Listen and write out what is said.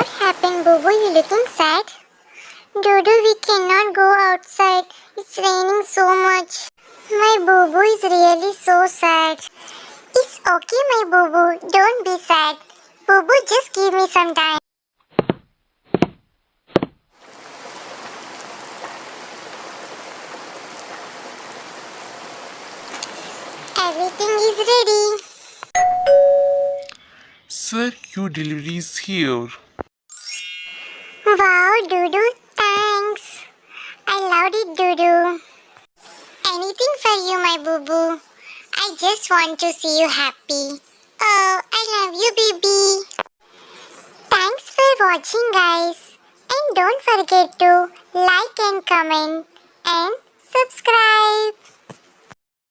happened, Bubu? You looking sad? Dudu, we cannot go outside. It's raining so much. My Bubu is really so sad. It's okay, my Bubu. Don't be sad. Bubu, just give me some time. Everything is ready. Sir, your delivery is here. Wow, Dudu, thanks. I loved it, Dudu. Anything for you, my Bubu. I just want to see you happy. Oh, I love you, baby. Thanks for watching, guys. And don't forget to like and comment and subscribe.